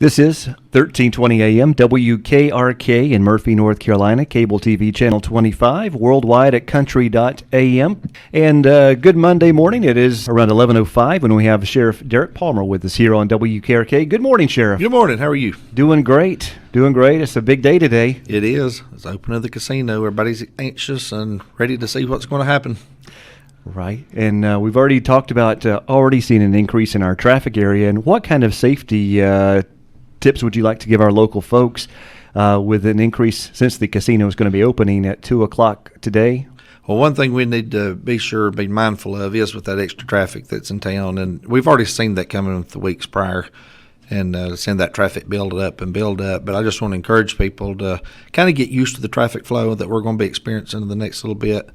This is 1320 AM WKRK in Murphy, North Carolina, cable TV channel 25, worldwide at country.am. And good Monday morning. It is around 11:05 when we have Sheriff Derrick Palmer with us here on WKRK. Good morning, Sheriff. Good morning. How are you? Doing great. It's a big day today. It is. It's opening of the casino. Everybody's anxious and ready to see what's going to happen. Right. And we've already talked about already seeing an increase in our traffic area. And what kind of safety tips would you like to give our local folks with an increase since the casino is going to be opening at 2 o'clock today? Well, one thing we need to be mindful of is with that extra traffic that's in town. And we've already seen that coming with the weeks prior and seeing that traffic build up. But I just want to encourage people to kind of get used to the traffic flow that we're going to be experiencing in the next little bit.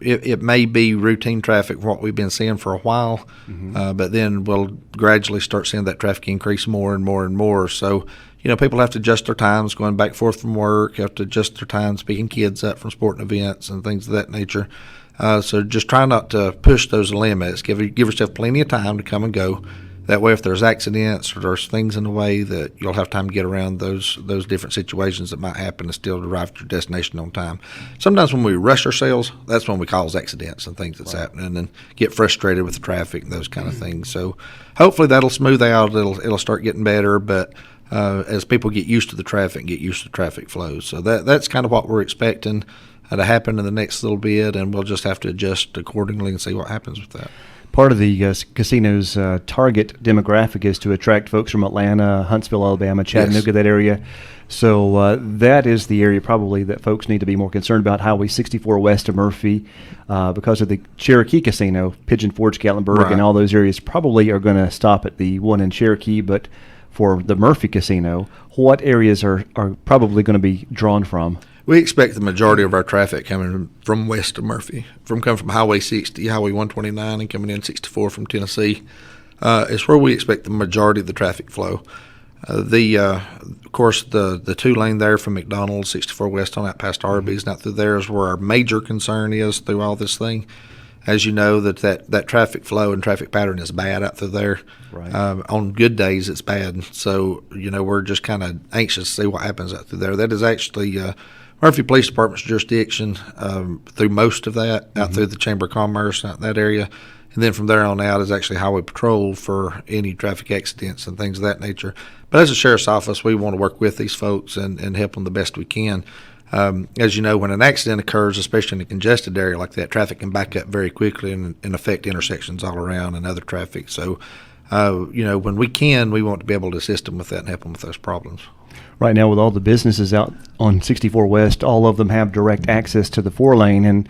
It may be routine traffic, what we've been seeing for a while, but then we'll gradually start seeing that traffic increase more and more and more. So, people have to adjust their times going back and forth from work, have to adjust their times picking kids up from sporting events and things of that nature. So just try not to push those limits. Give yourself plenty of time to come and go. That way, if there's accidents or there's things in the way, that you'll have time to get around those different situations that might happen and still arrive at your destination on time. Sometimes when we rush ourselves, that's when we cause accidents and things that's happening and get frustrated with the traffic and those kind of things. So hopefully that'll smooth out. It'll start getting better, but as people get used to the traffic and get used to traffic flows. So that's kind of what we're expecting to happen in the next little bit, and we'll just have to adjust accordingly and see what happens with that. Part of the casino's target demographic is to attract folks from Atlanta, Huntsville, Alabama, Chattanooga, that area. So that is the area probably that folks need to be more concerned about. Highway 64 west of Murphy, because of the Cherokee Casino, Pigeon Forge, Gatlinburg, and all those areas probably are going to stop at the one in Cherokee. But for the Murphy Casino, what areas are probably going to be drawn from? We expect the majority of our traffic coming from west of Murphy, coming from Highway 60, Highway 129, and coming in 64 from Tennessee. Is where we expect the majority of the traffic flow. Of course, the two-lane there from McDonald's, 64 west on out past Arby's, not through there is where our major concern is through all this thing. As you know, that traffic flow and traffic pattern is bad out through there. Right. On good days, it's bad. So, we're just kind of anxious to see what happens out through there. That is actually Murphy Police Department's jurisdiction through most of that, out through the Chamber of Commerce, out in that area. And then from there on out is actually Highway Patrol for any traffic accidents and things of that nature. But as a sheriff's office, we want to work with these folks and help them the best we can. As you know, when an accident occurs, especially in a congested area like that, traffic can back up very quickly and affect intersections all around and other traffic. So, when we can, we want to be able to assist them with that and help them with those problems. Right now, with all the businesses out on 64 West, all of them have direct access to the 4-lane, and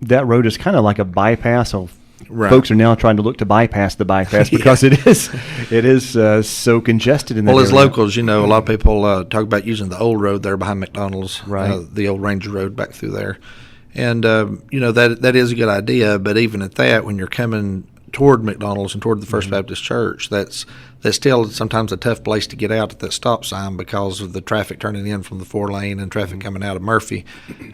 that road is kind of like a bypass. So folks are now trying to look to bypass the bypass because it is so congested in that area. As locals, a lot of people talk about using the old road there behind McDonald's, the old Ranger Road back through there, and that is a good idea. But even at that, when you're coming toward McDonald's and toward the First Baptist Church, that's still sometimes a tough place to get out at that stop sign because of the traffic turning in from the 4-lane and traffic coming out of Murphy.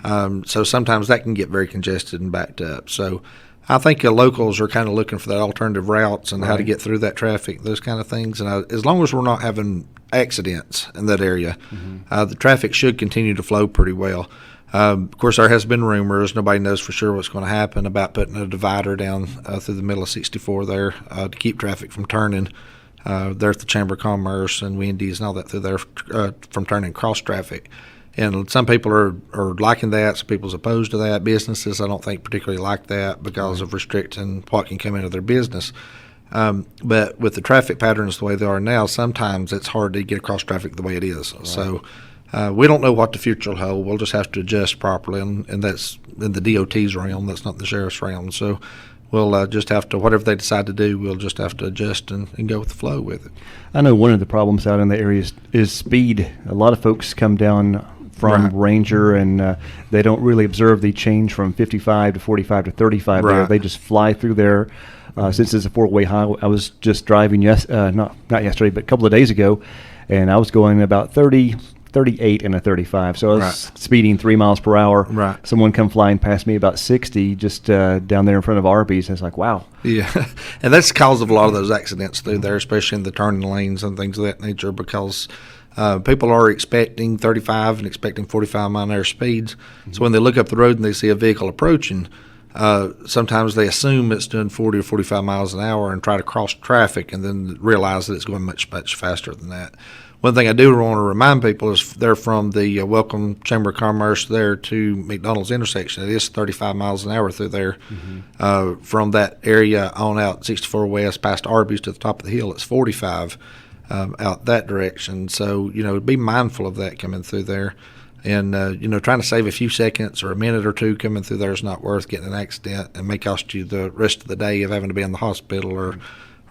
So sometimes that can get very congested and backed up. So I think locals are kind of looking for that alternative routes and how to get through that traffic, those kind of things. And as long as we're not having accidents in that area, the traffic should continue to flow pretty well. Of course, there has been rumors. Nobody knows for sure what's going to happen about putting a divider down through the middle of 64 there to keep traffic from turning there at the Chamber of Commerce and Wendy's and all that through there from turning cross traffic. And some people are liking that. Some people's opposed to that. Businesses, I don't think, particularly like that because of restricting what can come into their business. But with the traffic patterns the way they are now, sometimes it's hard to get across traffic the way it is. Right. So we don't know what the future will hold. We'll just have to adjust properly, and that's in the DOT's realm. That's not the sheriff's realm. So we'll just have to, whatever they decide to do, we'll just have to adjust and go with the flow with it. I know one of the problems out in the area is speed. A lot of folks come down from Ranger, and they don't really observe the change from 55 to 45 to 35 there. They just fly through there. Since it's a 4-way highway, I was just driving not yesterday, but a couple of days ago, and I was going about 30 38 and a 35. So I was Right. speeding 3 miles per hour. Right. Someone come flying past me about 60 just down there in front of Arby's. I was like, wow. Yeah, and that's the cause of a lot of those accidents through there, especially in the turning lanes and things of that nature, because people are expecting 35 and expecting 45-mile-an-hour speeds. So when they look up the road and they see a vehicle approaching, sometimes they assume it's doing 40 or 45 miles an hour and try to cross traffic, and then realize that it's going much faster than that. One thing I do want to remind people is they're from the Welcome Chamber of Commerce there to McDonald's intersection. It is 35 miles an hour through there. From that area on out 64 West past Arby's to the top of the hill, it's 45 out that direction. So, be mindful of that coming through there. And, trying to save a few seconds or a minute or two coming through there is not worth getting an accident and may cost you the rest of the day of having to be in the hospital or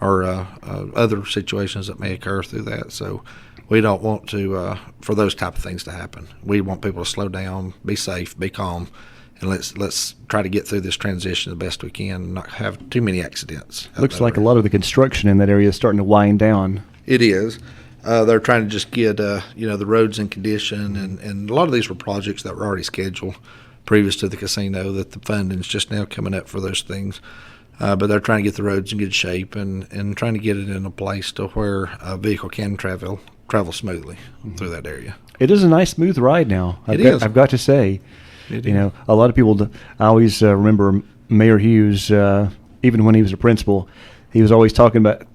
other situations that may occur through that. So we don't want to for those type of things to happen. We want people to slow down, be safe, be calm, and let's try to get through this transition the best we can and not have too many accidents. Looks like a lot of the construction in that area is starting to wind down. It is. They're trying to just get the roads in condition, and a lot of these were projects that were already scheduled previous to the casino, that the funding's just now coming up for those things. But they're trying to get the roads in good shape and trying to get it in a place to where a vehicle can travel smoothly through that area. It is a nice, smooth ride now. I've got to say. A lot of people, I always remember Mayor Hughes, even when he was a principal, he was always talking about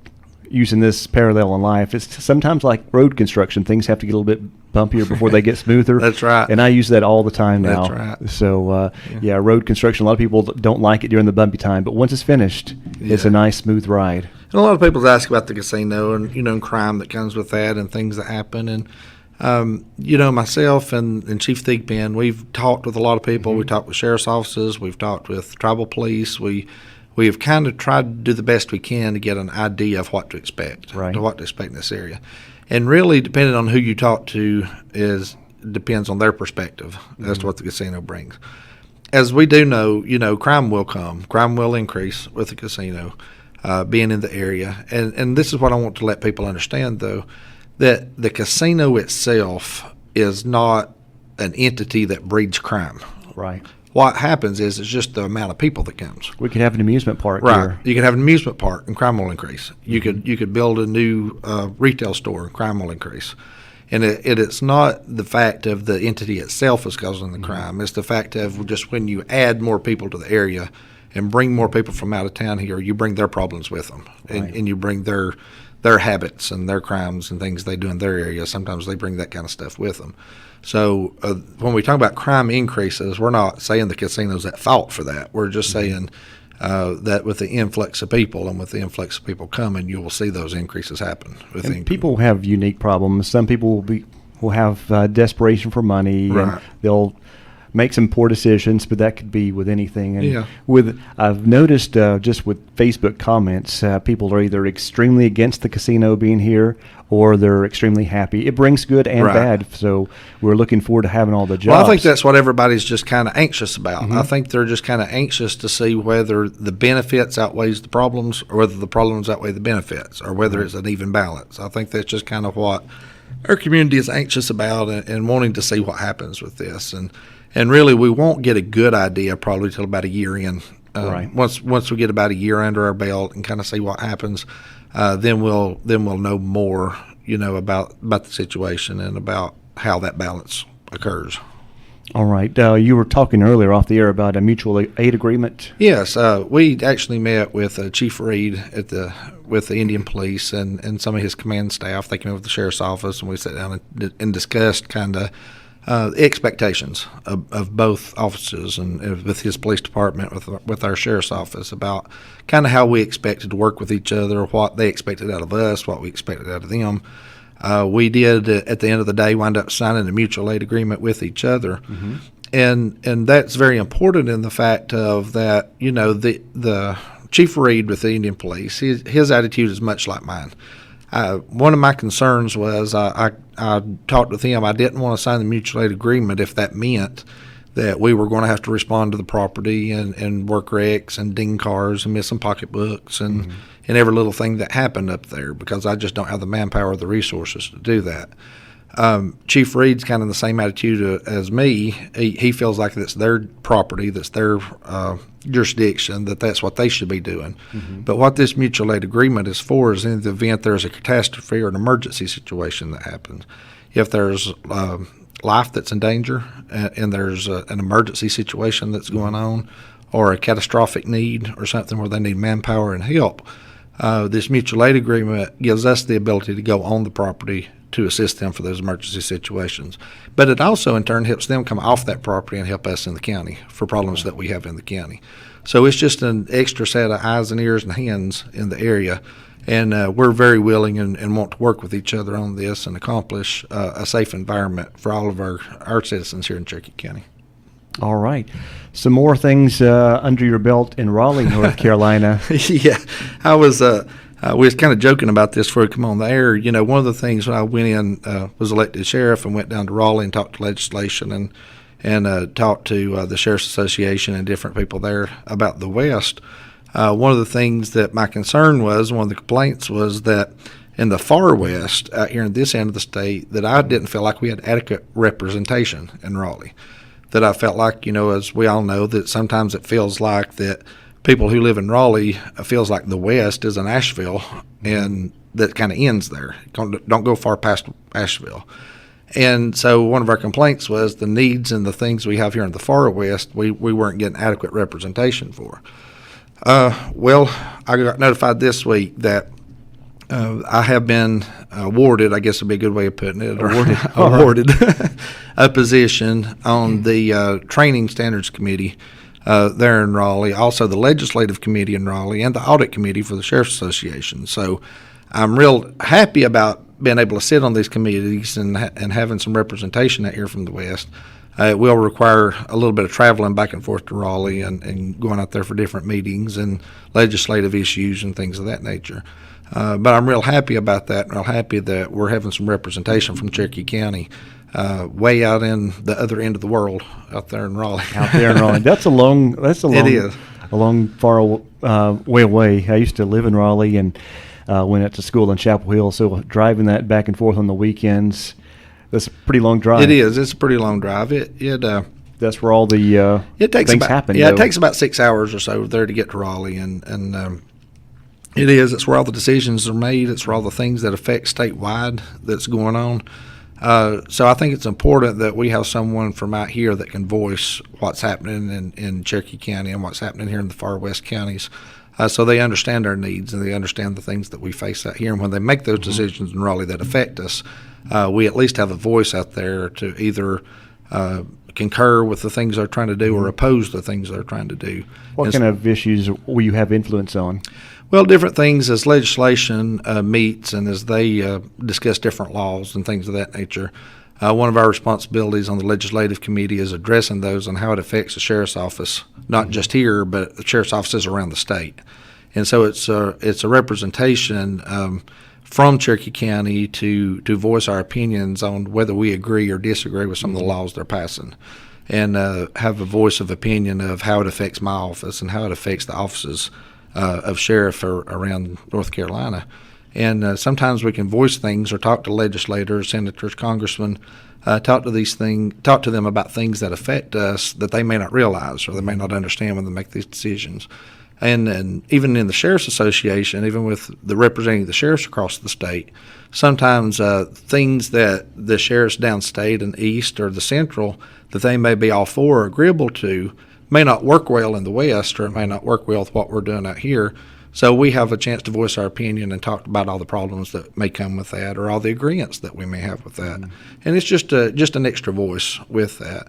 using this parallel in life. It's sometimes like road construction. Things have to get a little bit bumpier before they get smoother. That's right. And I use that all the time now. That's right. So, road construction, a lot of people don't like it during the bumpy time, but once it's finished, it's a nice, smooth ride. And a lot of people ask about the casino and, crime that comes with that and things that happen. And, myself and Chief Thigpen, we've talked with a lot of people. Mm-hmm. We talked with sheriff's offices. We've talked with tribal police. We have kind of tried to do the best we can to get an idea of what to expect, what to expect in this area. And really, depending on who you talk to, depends on their perspective as to what the casino brings. As we do know, crime will come. Crime will increase with the casino being in the area. And this is what I want to let people understand, though, that the casino itself is not an entity that breeds crime. Right. What happens is it's just the amount of people that comes. We could have an amusement park here. You can have an amusement park and crime will increase. You could build a new retail store and crime will increase. And it's not the fact of the entity itself is causing the crime. It's the fact of just when you add more people to the area and bring more people from out of town here, you bring their problems with them. And you bring their habits and their crimes and things they do in their area. Sometimes they bring that kind of stuff with them. So when we talk about crime increases, we're not saying the casino's at fault for that. We're just saying that with the influx of people and with the influx of people coming, you will see those increases happen. And people have unique problems. Some people will have desperation for money. Right. And they'll make some poor decisions, but that could be with anything. And yeah. I've noticed just with Facebook comments, people are either extremely against the casino being here or they're extremely happy. It brings good and bad, so we're looking forward to having all the jobs. Well, I think that's what everybody's just kind of anxious about. Mm-hmm. I think they're just kind of anxious to see whether the benefits outweighs the problems or whether the problems outweigh the benefits or whether it's an even balance. I think that's just kind of what our community is anxious about and wanting to see what happens with this. And really, we won't get a good idea probably till about a year in. Once we get about a year under our belt and kind of see what happens, then we'll know more, about the situation and about how that balance occurs. All right. You were talking earlier off the air about a mutual aid agreement. Yes, we actually met with Chief Reed with the Indian Police and some of his command staff. They came over to the sheriff's office and we sat down and discussed kind of expectations of both offices and with his police department, with our sheriff's office, about kind of how we expected to work with each other, what they expected out of us, what we expected out of them. We did, at the end of the day, wind up signing a mutual aid agreement with each other. Mm-hmm. And that's very important in the fact of that, the Chief Reed with the Indian Police, his attitude is much like mine. One of my concerns was I talked with him. I didn't want to sign the mutual aid agreement if that meant that we were going to have to respond to the property and work wrecks and ding cars and missing pocketbooks and every little thing that happened up there, because I just don't have the manpower or the resources to do that. Chief Reed's kind of the same attitude as me. He feels like it's their property, that's their jurisdiction, that's what they should be doing. Mm-hmm. But what this mutual aid agreement is for is in the event there's a catastrophe or an emergency situation that happens. If there's life that's in danger and there's an emergency situation that's going on, or a catastrophic need or something where they need manpower and help, this mutual aid agreement gives us the ability to go on the property to assist them for those emergency situations. But it also in turn helps them come off that property and help us in the county for problems that we have in the county. So it's just an extra set of eyes and ears and hands in the area. And we're very willing and want to work with each other on this and accomplish a safe environment for all of our citizens here in Cherokee County. All right. Some more things under your belt in Raleigh, North Carolina. Yeah. We was kind of joking about this before we come on the air. You know, one of the things when I went in, was elected sheriff and went down to Raleigh and talked to legislation and talked to the Sheriff's Association and different people there about the West. One of the things that my concern was, one of the complaints was that in the far West, out here in this end of the state, that I didn't feel like we had adequate representation in Raleigh. That I felt like, you know, as we all know, that sometimes it feels like that people who live in Raleigh feels like the West is in Asheville, and that kind of ends there. Don't go far past Asheville. And so one of our complaints was the needs and the things we have here in the far West, we weren't getting adequate representation for. Well, I got notified this week that I have been awarded, I guess would be a good way of putting it, awarded a position on the Training Standards Committee there in Raleigh, also the Legislative Committee in Raleigh, and the Audit Committee for the Sheriff's Association. So I'm real happy about being able to sit on these committees and having some representation out here from the West. It will require a little bit of traveling back and forth to Raleigh and going out there for different meetings and legislative issues and things of that nature. But I'm real happy about that, and real happy that we're having some representation from Cherokee County, way out in the other end of the world, out there in Raleigh. Out there in Raleigh. It is a long, far way away. I used to live in Raleigh and went out to school in Chapel Hill, so driving that back and forth on the weekends, that's a pretty long drive. It is. It's a pretty long drive. That's where all the things happen. Yeah, it takes about 6 hours or so there to get to Raleigh, and it is. It's where all the decisions are made. It's where all the things that affect statewide that's going on. So I think it's important that we have someone from out here that can voice what's happening in Cherokee County and what's happening here in the far west counties, so they understand our needs and they understand the things that we face out here. And when they make those decisions in Raleigh that affect us, we at least have a voice out there to either concur with the things they're trying to do or oppose the things they're trying to do. What kind of issues will you have influence on? Well, different things as legislation meets and as they discuss different laws and things of that nature. One of our responsibilities on the Legislative Committee is addressing those and how it affects the Sheriff's Office, not just here, but the Sheriff's offices around the state. And so it's a representation from Cherokee County to voice our opinions on whether we agree or disagree with some of the laws they're passing, and have a voice of opinion of how it affects my office and how it affects the offices of sheriff around North Carolina. And sometimes we can voice things or talk to legislators, senators, congressmen, talk to them about things that affect us that they may not realize or they may not understand when they make these decisions. And even in the Sheriff's Association, even with the representing the sheriffs across the state, sometimes things that the sheriffs downstate and east or the central that they may be all for or agreeable to may not work well in the West, or it may not work well with what we're doing out here. So we have a chance to voice our opinion and talk about all the problems that may come with that or all the agreements that we may have with that. And it's just an extra voice with that.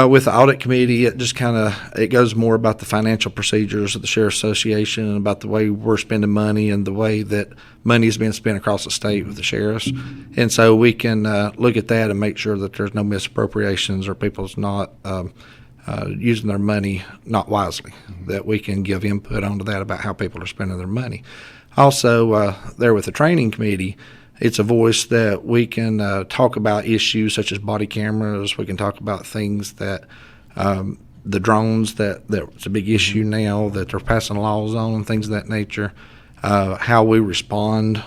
With the Audit Committee, it goes more about the financial procedures of the Sheriff's Association and about the way we're spending money and the way that money is being spent across the state with the sheriffs. And so we can look at that and make sure that there's no misappropriations or people's not using their money not wisely, that we can give input onto that about how people are spending their money. Also, there with the Training Committee, it's a voice that we can talk about issues such as body cameras. We can talk about things that the drones that's a big issue now that they're passing laws on and things of that nature. How we respond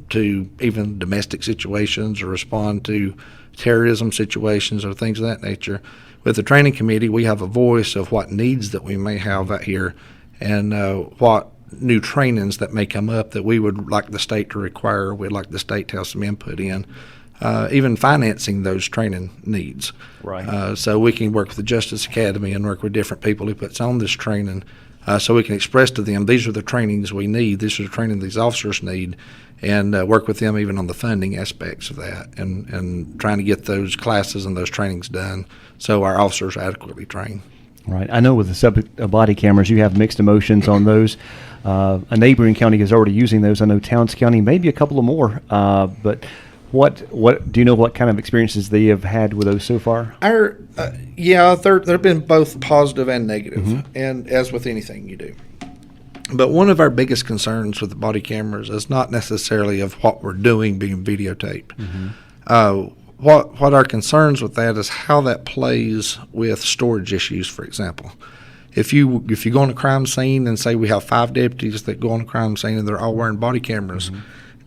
to even domestic situations or respond to terrorism situations or things of that nature. With the training committee, we have a voice of what needs that we may have out here and what new trainings that may come up that we would like the state to require, we'd like the state to have some input in, even financing those training needs. Right. So we can work with the Justice Academy and work with different people who puts on this training so we can express to them, these are the trainings we need, these are the training these officers need, and work with them even on the funding aspects of that and trying to get those classes and those trainings done so our officers are adequately trained. Right. I know with the body cameras, you have mixed emotions on those. A neighboring county is already using those. I know Towns County, maybe a couple of more. But what do you know what kind of experiences they have had with those so far? They've been both positive and negative, and as with anything you do. But one of our biggest concerns with the body cameras is not necessarily of what we're doing being videotaped. What our concerns with that is how that plays with storage issues, for example. If you go on a crime scene and say we have 5 deputies that go on a crime scene and they're all wearing body cameras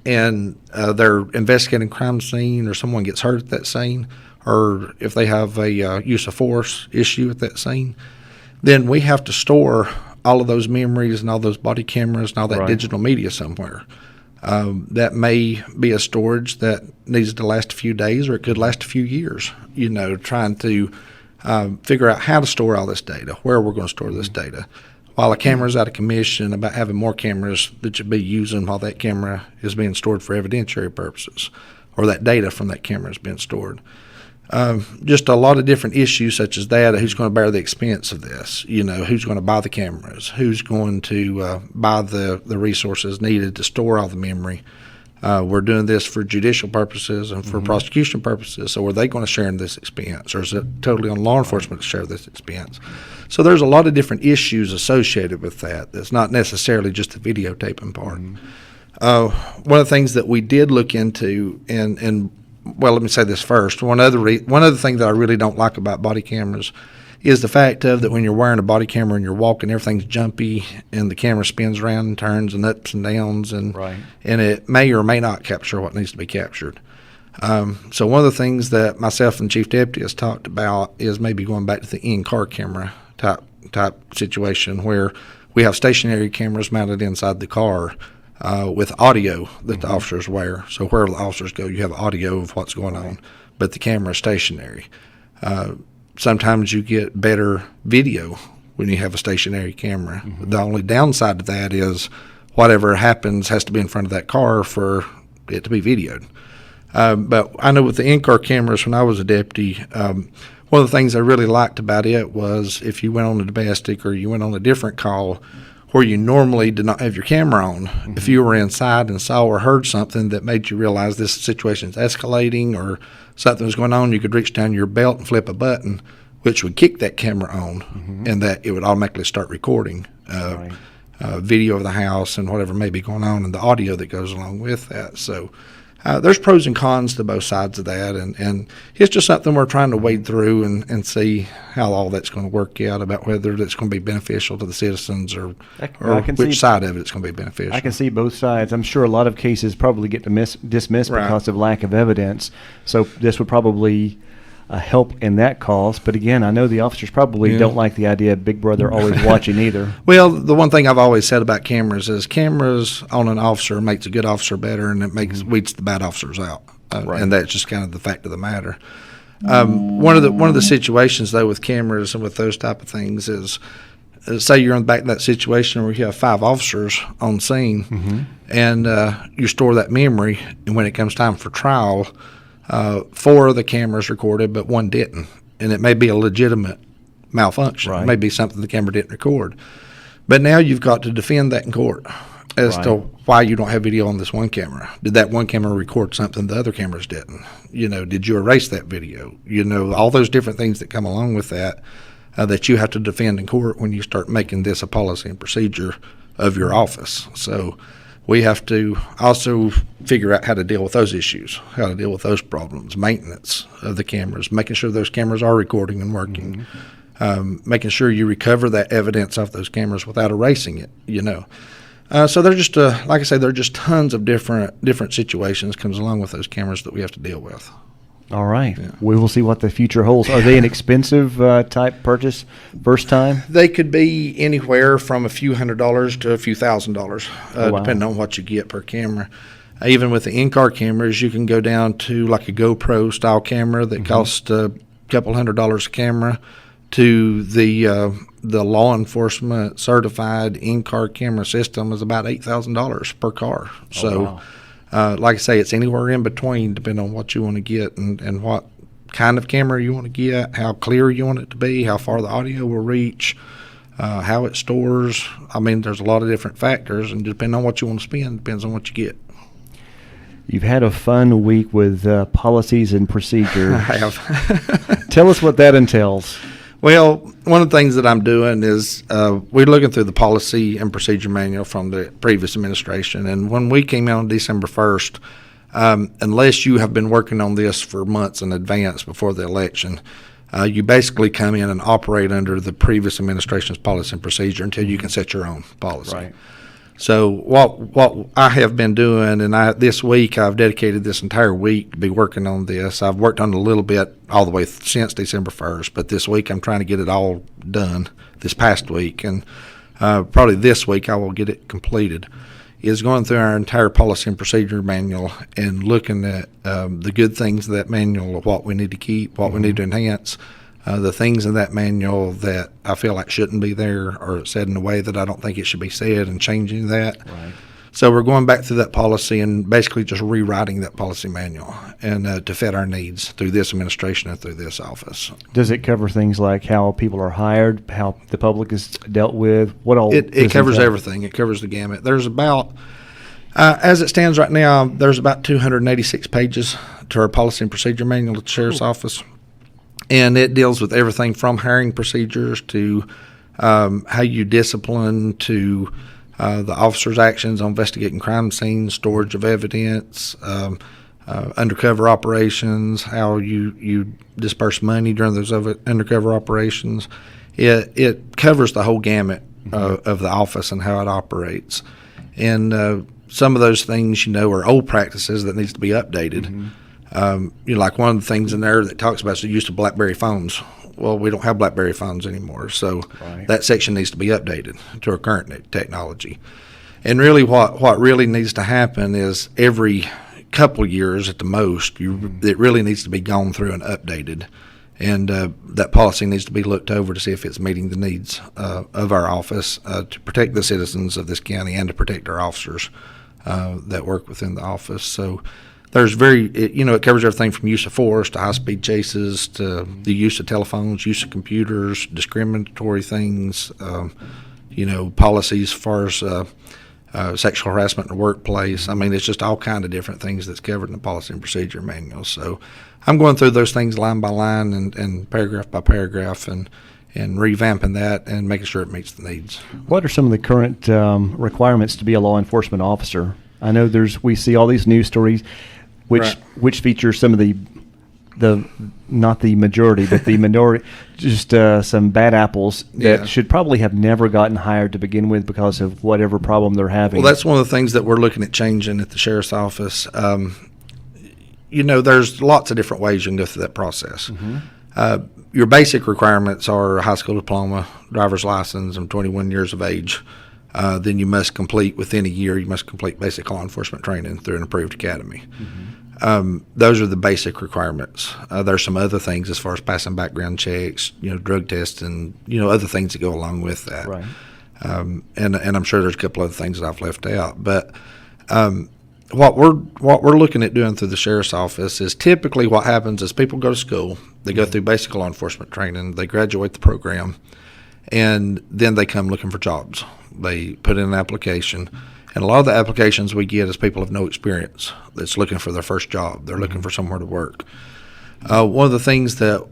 and they're investigating a crime scene or someone gets hurt at that scene, or if they have a use of force issue at that scene, then we have to store all of those memories and all those body cameras and all that digital media somewhere. That may be a storage that needs to last a few days, or it could last a few years, trying to figure out how to store all this data, where we're going to store this data. While a camera's out of commission, about having more cameras that you'd be using while that camera is being stored for evidentiary purposes, or that data from that camera is being stored. Just a lot of different issues such as that. Who's going to bear the expense of this? Who's going to buy the cameras? Who's going to buy the resources needed to store all the memory? We're doing this for judicial purposes and for prosecution purposes. So are they going to share in this expense, or is it totally on law enforcement to share this expense? So there's a lot of different issues associated with that. That's not necessarily just the videotaping part. One of the things that we did look into, and well, let me say this first. One other thing that I really don't like about body cameras is the fact of that when you're wearing a body camera and you're walking, everything's jumpy and the camera spins around and turns and ups and downs, and it may or may not capture what needs to be captured. So one of the things that myself and Chief Deputy has talked about is maybe going back to the in-car camera type situation where we have stationary cameras mounted inside the car with audio that the officers wear. So wherever the officers go, you have audio of what's going on, but the camera is stationary. Sometimes you get better video when you have a stationary camera. The only downside to that is whatever happens has to be in front of that car for it to be videoed. But I know with the in-car cameras, when I was a deputy, one of the things I really liked about it was if you went on a domestic or you went on a different call where you normally did not have your camera on, if you were inside and saw or heard something that made you realize this situation is escalating or something was going on, you could reach down your belt and flip a button, which would kick that camera on, and that it would automatically start recording video of the house and whatever may be going on and the audio that goes along with that. So there's pros and cons to both sides of that, and it's just something we're trying to wade through and see how all that's going to work out, about whether that's going to be beneficial to the citizens or which side of it's going to be beneficial. I can see both sides. I'm sure a lot of cases probably get dismissed because of lack of evidence. So this would probably help in that cause. But again, I know the officers probably don't like the idea of Big Brother always watching either. Well, the one thing I've always said about cameras is cameras on an officer makes a good officer better, and it weeds the bad officers out. And that's just kind of the fact of the matter. One of the situations though with cameras and with those type of things is, say you're in the back of that situation where you have 5 officers on scene, and you store that memory, and when it comes time for trial, 4 of the cameras recorded, but 1 didn't, and it may be a legitimate malfunction. It may be something the camera didn't record, but now you've got to defend that in court as to why you don't have video on this one camera. Did that one camera record something the other cameras didn't? Did you erase that video? All those different things that come along with that that you have to defend in court when you start making this a policy and procedure of your office. So we have to also figure out how to deal with those issues, how to deal with those problems, maintenance of the cameras, making sure those cameras are recording and working, making sure you recover that evidence off those cameras without erasing it, So they're just, like I say, there are just tons of different situations comes along with those cameras that we have to deal with. All right. Yeah. We will see what the future holds. Are they an expensive type purchase first time? They could be anywhere from a few $100s to a few $1,000s, depending on what you get per camera. Even with the in-car cameras, you can go down to like a GoPro style camera that costs a couple $100s a camera, to the law enforcement certified in-car camera system is about $8,000 per car. So. Wow. Like I say, it's anywhere in between, depending on what you want to get and what kind of camera you want to get, how clear you want it to be, how far the audio will reach, how it stores. I mean, there's a lot of different factors, and depending on what you want to spend, depends on what you get. You've had a fun week with policies and procedures. I have. Tell us what that entails. Well, one of the things that I'm doing is we're looking through the policy and procedure manual from the previous administration. And when we came out on December 1st, unless you have been working on this for months in advance before the election, you basically come in and operate under the previous administration's policy and procedure until you can set your own policy. Right. So what I have been doing, and this week I've dedicated this entire week to be working on this. I've worked on it a little bit all the way since December 1st, but this week I'm trying to get it all done this past week, and probably this week I will get it completed, is going through our entire policy and procedure manual and looking at the good things of that manual, of what we need to keep, what we need to enhance, the things in that manual that I feel like shouldn't be there or said in a way that I don't think it should be said, and changing that. Right. So we're going back through that policy and basically just rewriting that policy manual and to fit our needs through this administration and through this office. Does it cover things like how people are hired, how the public is dealt with? What all? It covers everything. It covers the gamut. There's about, as it stands right now, there's about 286 pages to our policy and procedure manual at the Sheriff's Office. And it deals with everything from hiring procedures to how you discipline, to the officer's actions on investigating crime scenes, storage of evidence, undercover operations, how you disperse money during those undercover operations. It covers the whole gamut of the office and how it operates. And some of those things, are old practices that needs to be updated. Like one of the things in there that talks about is the use of BlackBerry phones. Well, we don't have BlackBerry phones anymore, so that section needs to be updated to our current technology. And really what really needs to happen is every couple of years at the most, it really needs to be gone through and updated. And that policy needs to be looked over to see if it's meeting the needs of our office to protect the citizens of this county and to protect our officers that work within the office. So there's it covers everything from use of force to high-speed chases to the use of telephones, use of computers, discriminatory things, policies as far as sexual harassment in the workplace. I mean, it's just all kind of different things that's covered in the policy and procedure manual. So I'm going through those things line by line and paragraph by paragraph and revamping that and making sure it meets the needs. What are some of the current requirements to be a law enforcement officer? I know we see all these news stories which feature some of the not the majority, but the minority, just some bad apples that should probably have never gotten hired to begin with because of whatever problem they're having. Well, that's one of the things that we're looking at changing at the Sheriff's Office. There's lots of different ways you can go through that process. Your basic requirements are a high school diploma, driver's license, and 21 years of age. Then you must complete within a year. You must complete basic law enforcement training through an approved academy. Those are the basic requirements. There's some other things as far as passing background checks, drug tests, and other things that go along with that. Right. And I'm sure there's a couple other things that I've left out. But what we're looking at doing through the Sheriff's Office is typically what happens is people go to school, they go through basic law enforcement training, they graduate the program, and then they come looking for jobs. They put in an application, and a lot of the applications we get is people of no experience that's looking for their first job. They're looking for somewhere to work. One of the things that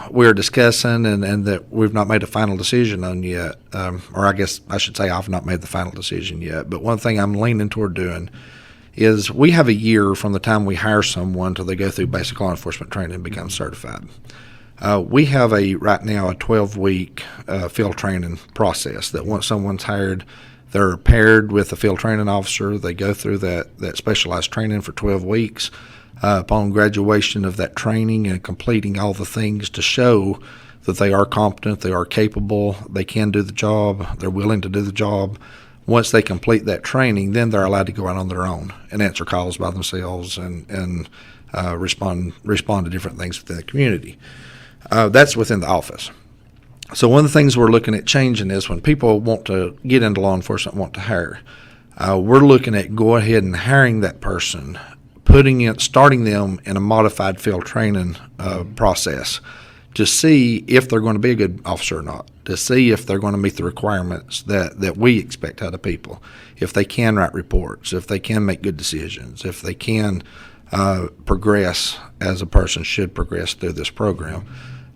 we're discussing and that we've not made a final decision on yet, or I guess I should say I've not made the final decision yet, but one thing I'm leaning toward doing is we have a year from the time we hire someone till they go through basic law enforcement training and become certified. We have right now a 12-week field training process that once someone's hired, They're paired with a field training officer. They go through that specialized training for 12 weeks. Upon graduation of that training and completing all the things to show that they are competent, they are capable, they can do the job, they're willing to do the job. Once they complete that training, then they're allowed to go out on their own and answer calls by themselves and respond to different things within the community. That's within the office. So one of the things we're looking at changing is when people want to get into law enforcement, want to hire, we're looking at go ahead and hiring that person, starting them in a modified field training process to see if they're going to be a good officer or not, to see if they're going to meet the requirements that we expect out of people, if they can write reports, if they can make good decisions, if they can progress as a person should progress through this program.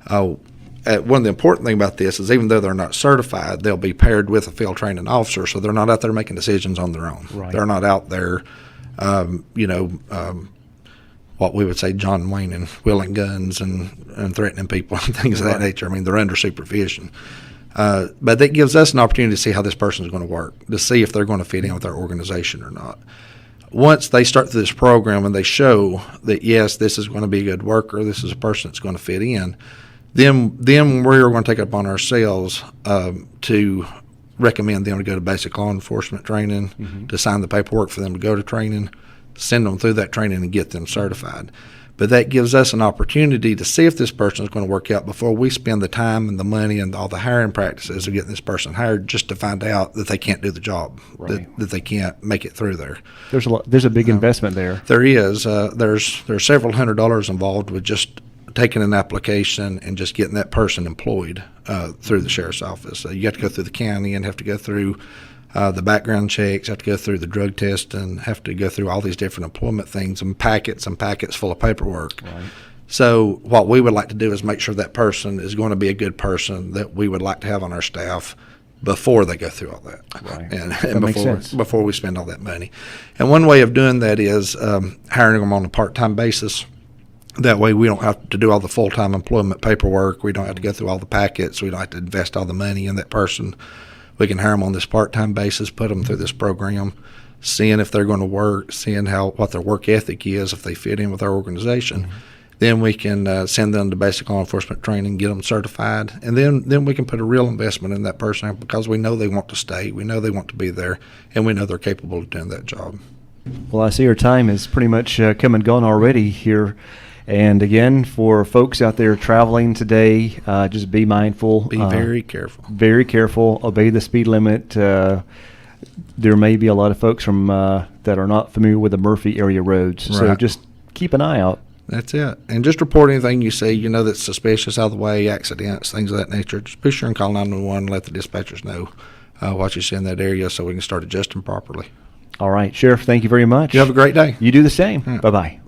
One of the important things about this is even though they're not certified, they'll be paired with a field training officer, so they're not out there making decisions on their own. Right. They're not out there what we would say John Wayne and wielding guns and threatening people and things of that nature. I mean, they're under supervision. But that gives us an opportunity to see how this person is going to work, to see if they're going to fit in with our organization or not. Once they start through this program and they show that, yes, this is going to be a good worker, this is a person that's going to fit in, then we're going to take it upon ourselves to recommend them to go to basic law enforcement training, to sign the paperwork for them to go to training, send them through that training and get them certified. But that gives us an opportunity to see if this person is going to work out before we spend the time and the money and all the hiring practices of getting this person hired just to find out that they can't do the job, that they can't make it through there. There's a big investment there. There is. There's several $100s involved with just taking an application and just getting that person employed through the sheriff's office. You have to go through the county and have to go through the background checks, have to go through the drug test, and have to go through all these different employment things and packets full of paperwork. Right. So what we would like to do is make sure that person is going to be a good person that we would like to have on our staff before they go through all that. Right. And before we spend all that money. And one way of doing that is hiring them on a part-time basis. That way we don't have to do all the full-time employment paperwork. We don't have to go through all the packets. We don't have to invest all the money in that person. We can hire them on this part-time basis, put them through this program, seeing if they're going to work, seeing what their work ethic is, if they fit in with our organization. Then we can send them to basic law enforcement training, get them certified, and then we can put a real investment in that person because we know they want to stay, we know they want to be there, and we know they're capable of doing that job. Well, I see our time is pretty much come and gone already here. And again, for folks out there traveling today, just be mindful. Be very careful. Very careful. Obey the speed limit. There may be a lot of folks from that are not familiar with the Murphy area roads. Right. So just keep an eye out. That's it. And just report anything you see, that's suspicious, out of the way, accidents, things of that nature. Just be sure and call 911 and let the dispatchers know what you see in that area so we can start adjusting properly. All right. Sheriff, thank you very much. You have a great day. You do the same. Bye-bye.